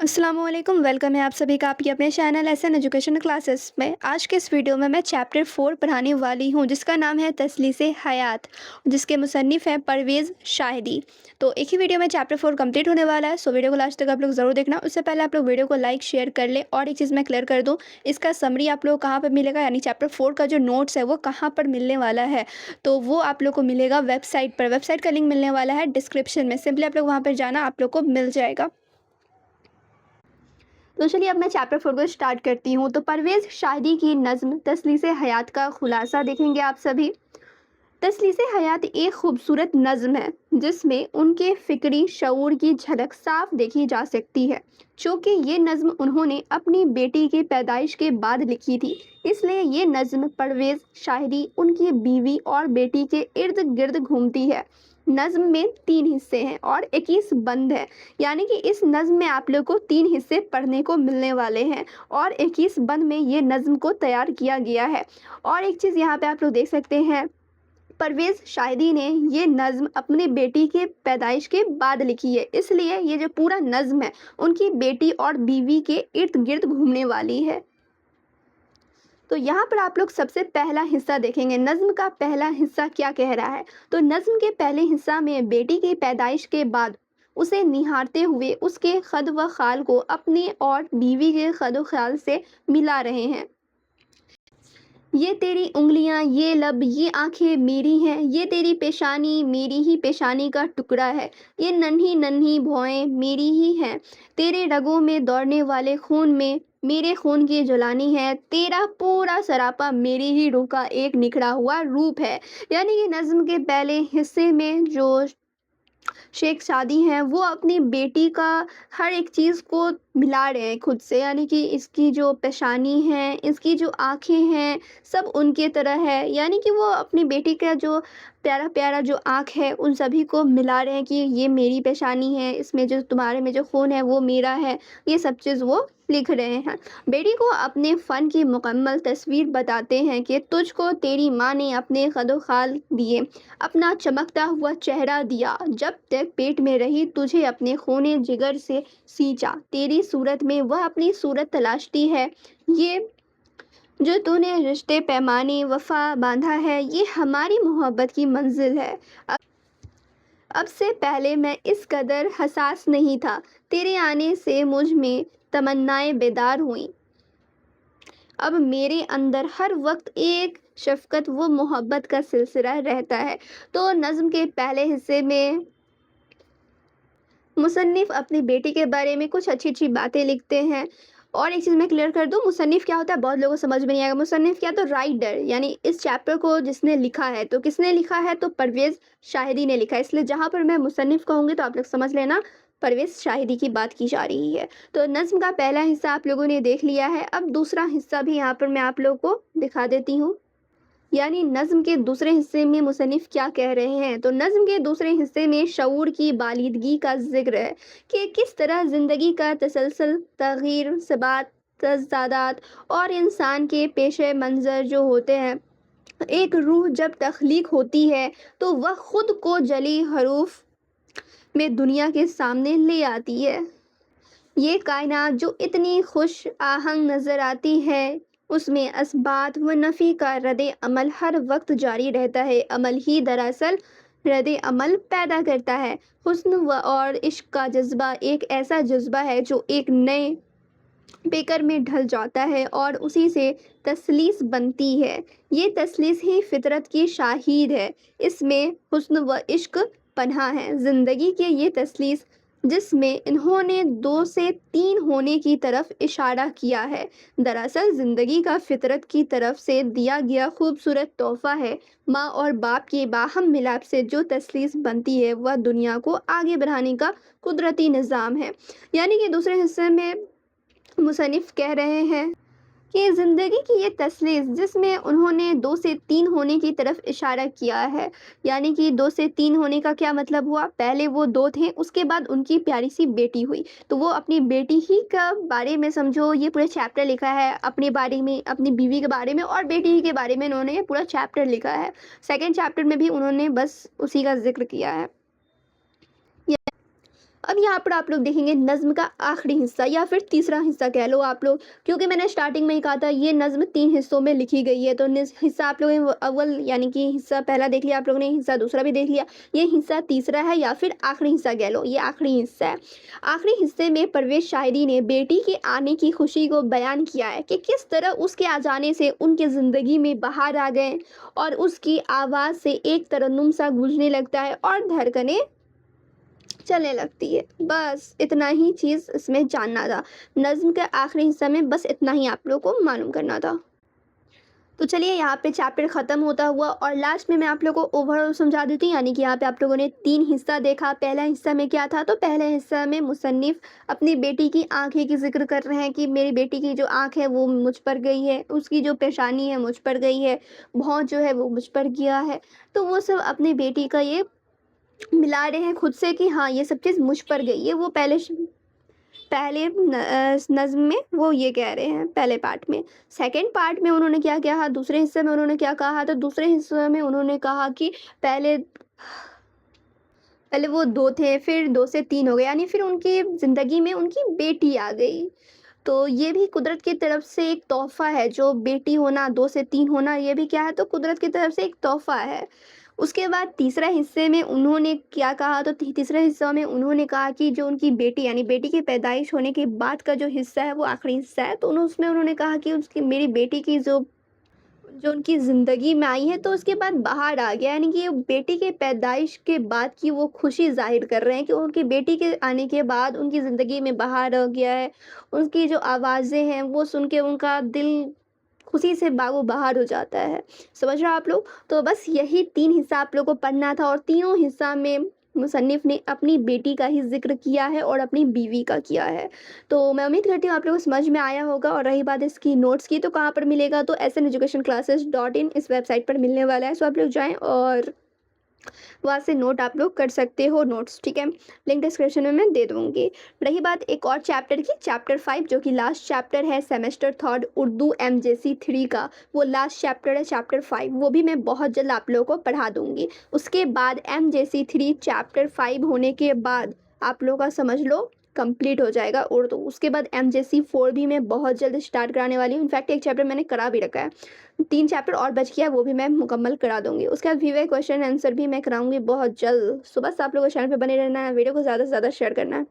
अस्सलाम वालेकुम, वेलकम है आप सभी का आपके अपने channel S an education classes में। आज के इस वीडियो में मैं चैप्टर 4 पढ़ाने वाली हूँ जिसका नाम है तसलीसे हयात, जिसके मुसन्निफ़ हैं परवेज़ शाहिदी। तो एक ही वीडियो में चैप्टर 4 कंप्लीट होने वाला है, सो वीडियो को लास्ट तक आप लोग ज़रूर देखना। उससे पहले आप लोग वीडियो को लाइक शेयर कर लें। और एक चीज़ मैं क्लियर कर दूँ, इसका समरी आप लोग कहाँ पर मिलेगा, यानी चैप्टर 4 का जो नोट्स है वो कहाँ पर मिलने वाला है, तो वो आप लोग को मिलेगा वेबसाइट पर। वेबसाइट का लिंक मिलने वाला है डिस्क्रिप्शन में, सिंपली आप लोग वहाँ पर जाना, आप लोग को मिल जाएगा। तो चलिए अब मैं चैप्टर 4 को स्टार्ट करती हूँ। तो परवेज़ शाहिदी की नज़्म तसलीसे हयात का खुलासा देखेंगे आप सभी। तसलीसे हयात एक खूबसूरत नज़्म है जिसमें उनके फ़िक्री शऊर की झलक साफ देखी जा सकती है। चूँकि ये नज़्म उन्होंने अपनी बेटी की पैदाइश के बाद लिखी थी, इसलिए ये नज़्म परवेज़ शाहिदी उनकी बीवी और बेटी के इर्द गिर्द घूमती है। नज़्म में 3 हिस्से हैं और 21 बंद हैं, यानी कि इस नज़्म में आप लोग को 3 हिस्से पढ़ने को मिलने वाले हैं और 21 बंद में ये नज़्म को तैयार किया गया है। और एक चीज़ यहाँ पे आप लोग देख सकते हैं, परवेज़ शाहिदी ने ये नज़्म अपनी बेटी के पैदाइश के बाद लिखी है, इसलिए ये जो पूरा नज़्म है उनकी बेटी और बीवी के इर्द गिर्द घूमने वाली है। तो यहाँ पर आप लोग सबसे पहला हिस्सा देखेंगे, नज़्म का पहला हिस्सा क्या कह रहा है। तो नज़्म के पहले हिस्सा में बेटी की पैदाइश के बाद उसे निहारते हुए उसके खद व खाल को अपने और बीवी के खद व खाल से मिला रहे हैं। ये तेरी उंगलियां, ये लब, ये आंखें मेरी हैं, ये तेरी पेशानी मेरी ही पेशानी का टुकड़ा है, ये नन्ही नन्ही भौएं मेरी ही हैं, तेरे रगों में दौड़ने वाले खून में मेरे खून की जुलानी है, तेरा पूरा सरापा मेरी ही रूह का एक निखरा हुआ रूप है। यानी कि नज़्म के पहले हिस्से में जो शेख शादी हैं वो अपनी बेटी का हर एक चीज़ को मिला रहे हैं खुद से, यानी कि इसकी जो पेशानी है, इसकी जो आँखें हैं, सब उनके तरह है। यानी कि वो अपनी बेटी का जो प्यारा-प्यारा जो आँख है उन सभी को मिला रहे हैं कि ये मेरी पेशानी है, इसमें जो तुम्हारे में जो खून है वो मेरा है। ये सब चीज़ वो लिख रहे हैं। बेटी को अपने फ़न की मुकम्मल तस्वीर बताते हैं कि तुझको तेरी माँ ने अपने कदो-खाल दिए, अपना चमकता हुआ चेहरा दिया, जब तक पेट में रही तुझे अपने खूने जिगर से सींचा, तेरी सूरत में वह अपनी सूरत तलाशती है, ये जो तूने रिश्ते पैमाने वफा बांधा है, ये हमारी मोहब्बत की मंजिल है। अब से पहले मैं इस कदर हसास नहीं था, तेरे आने से मुझ में तमन्नाएं बेदार हुई, अब मेरे अंदर हर वक्त एक शफ़क़त व मोहब्बत का सिलसिला रहता है। तो नज़्म के पहले हिस्से में मुसन्निफ़ अपनी बेटी के बारे में कुछ अच्छी-अच्छी बातें लिखते हैं। और एक चीज़ मैं क्लियर कर दूँ, मुसन्निफ़ क्या होता है बहुत लोगों को समझ में नहीं आएगा। मुसन्निफ़ क्या, तो राइटर, यानी इस चैप्टर को जिसने लिखा है, तो किसने लिखा है, तो परवेज़ शाहिदी ने लिखा है। इसलिए जहाँ पर मैं मुसन्निफ़ कहूँगी तो आप लोग समझ लेना परवेज़ शाहिदी की बात की जा रही है। तो नज़्म का पहला हिस्सा आप लोगों ने देख लिया है। अब दूसरा हिस्सा भी यहाँ पर मैं आप लोगों को दिखा देती हूँ। यानी नज़्म के दूसरे हिस्से में मुसन्निफ़ क्या कह रहे हैं। तो नज़्म के दूसरे हिस्से में शऊर की बालिदगी का ज़िक्र है कि किस तरह ज़िंदगी का तसलसल तग़यीर, सबात, तज़दादात और इंसान के पेशे मंज़र जो होते हैं, एक रूह जब तख्लीक होती है तो वह खुद को जली हरूफ में दुनिया के सामने ले आती है। ये कायनात जो इतनी खुश आहंग नज़र आती है, उसमें असबात व नफ़ी का रद्द अमल हर वक्त जारी रहता है। अमल ही दरअसल रद्द अमल पैदा करता है। हुस्न व और इश्क का जज्बा एक ऐसा जज्बा है जो एक नए बेकर में ढल जाता है और उसी से तसलीस बनती है। ये तसलीस ही फितरत की शाहिद है, इसमें हुस्न व इश्क पनाह है। ज़िंदगी के ये तसलीस जिसमें इन्होंने 2 से 3 होने की तरफ इशारा किया है, दरअसल ज़िंदगी का फितरत की तरफ से दिया गया खूबसूरत तोहफ़ा है। माँ और बाप के बाहम मिलाप से जो तसलीस बनती है वह दुनिया को आगे बढ़ाने का कुदरती निज़ाम है। यानी कि दूसरे हिस्से में मुसन्निफ़ कह रहे हैं कि ज़िंदगी की ये तसलीस जिसमें उन्होंने 2 से 3 होने की तरफ इशारा किया है, यानी कि 2 से 3 होने का क्या मतलब हुआ, पहले वो 2 थे, उसके बाद उनकी प्यारी सी बेटी हुई, तो वो अपनी बेटी ही का बारे में समझो ये पूरा चैप्टर लिखा है, अपने बारे में, अपनी बीवी के बारे में और बेटी ही के बारे में इन्होंने ये पूरा चैप्टर लिखा है। सेकंड चैप्टर में भी उन्होंने बस उसी का ज़िक्र किया है। अब यहाँ पर आप लोग देखेंगे नज़्म का आखिरी हिस्सा या फिर तीसरा हिस्सा कह लो आप लोग, क्योंकि मैंने स्टार्टिंग में ही कहा था ये नज़्म 3 हिस्सों में लिखी गई है। तो हिस्सा आप लोगों ने अव्वल यानी कि हिस्सा पहला देख लिया आप लोगों ने, हिस्सा दूसरा भी देख लिया, ये हिस्सा तीसरा है या फिर आखिरी हिस्सा कह लो, ये आखिरी हिस्सा है। आखिरी हिस्से में परवेज़ शायरी ने बेटी के आने की खुशी को बयान किया है कि किस तरह उसके आ जाने से उनकी ज़िंदगी में बहार आ गए और उसकी आवाज़ से एक तरन्नुम सा गूंजने लगता है और धड़कनें चलने लगती है। बस इतना ही चीज़ इसमें जानना था। नज़्म के आखिरी हिस्से में बस इतना ही आप लोगों को मालूम करना था। तो चलिए यहाँ पे चैप्टर ख़त्म होता हुआ और लास्ट में मैं आप लोगों को ओवरऑल समझा देती हूँ, यानी कि यहाँ पे आप लोगों ने 3 हिस्सा देखा। पहला हिस्सा में क्या था, तो पहले हिस्सा में मुसन्निफ़ अपनी बेटी की आँखें की ज़िक्र कर रहे हैं कि मेरी बेटी की जो आँख है वो मुझ पर गई है, उसकी जो पेशानी है मुझ पर गई है, भौं जो है वो मुझ पर गया है। तो वो सब अपनी बेटी का ये मिला रहे हैं खुद से कि हाँ, ये सब चीज़ मुझ पर गई है। वो नज़्म में वो ये कह रहे हैं पहले पार्ट में। सेकंड पार्ट में उन्होंने क्या कहा, दूसरे हिस्से में उन्होंने क्या कहा, तो दूसरे हिस्से में उन्होंने कहा कि पहले पहले वो 2 थे, फिर 2 से 3 हो गए, यानी फिर उनकी ज़िंदगी में उनकी बेटी आ गई। तो ये भी कुदरत की तरफ से एक तोहफ़ा है, जो बेटी होना, 2 से 3 होना, ये भी क्या है, तो कुदरत की तरफ से एक तोहफ़ा है। उसके बाद तीसरा हिस्से में उन्होंने क्या कहा, तो तीसरे हिस्सा में उन्होंने कहा कि जो उनकी बेटी यानी बेटी की पैदाइश होने के बाद का जो हिस्सा है वो आखिरी हिस्सा है। तो उसमें उन्होंने कहा कि उसकी मेरी बेटी की जो जो उनकी ज़िंदगी में आई है तो उसके बाद बाहर आ गया, यानी कि ये बेटी के पैदाइश के बाद की वो खुशी ज़ाहिर कर रहे हैं कि उनकी बेटी के आने के बाद उनकी ज़िंदगी में बाहर आ गया है। उनकी जो आवाज़ें हैं वो सुन के उनका दिल खुशी से बागो बहार हो जाता है। समझ रहे हो आप लोग? तो बस यही 3 हिस्सा आप लोगों को पढ़ना था और तीनों हिस्सा में मुसन्निफ़ ने अपनी बेटी का ही ज़िक्र किया है और अपनी बीवी का किया है। तो मैं उम्मीद करती हूँ आप लोगों को समझ में आया होगा। और रही बात इसकी नोट्स की, तो कहाँ पर मिलेगा, तो SN education classes.in इस वेबसाइट पर मिलने वाला है। सो आप लोग जाएँ और वहाँ से नोट आप लोग कर सकते हो नोट्स, ठीक है? लिंक डिस्क्रिप्शन में मैं दे दूँगी। रही बात एक और चैप्टर की, चैप्टर 5 जो कि लास्ट चैप्टर है सेमेस्टर 3 उर्दू MJC 3 का, वो लास्ट चैप्टर है चैप्टर 5, वो भी मैं बहुत जल्द आप लोगों को पढ़ा दूँगी। उसके बाद MJC 3 चैप्टर 5 होने के बाद आप लोगों का समझ लो कंप्लीट हो जाएगा उर्दू। उसके बाद MJC 4 भी मैं बहुत जल्द स्टार्ट कराने वाली हूँ। इनफैक्ट एक चैप्टर मैंने करा भी रखा है। 3 चैप्टर और बच गया, वो भी मैं मुकम्मल करा दूँगी। उसके बाद VY क्वेश्चन आंसर भी मैं कराऊँगी बहुत जल्द। सो बस आप लोगों को चैनल पे बने रहना है, वीडियो को ज़्यादा से ज़्यादा शेयर करना है।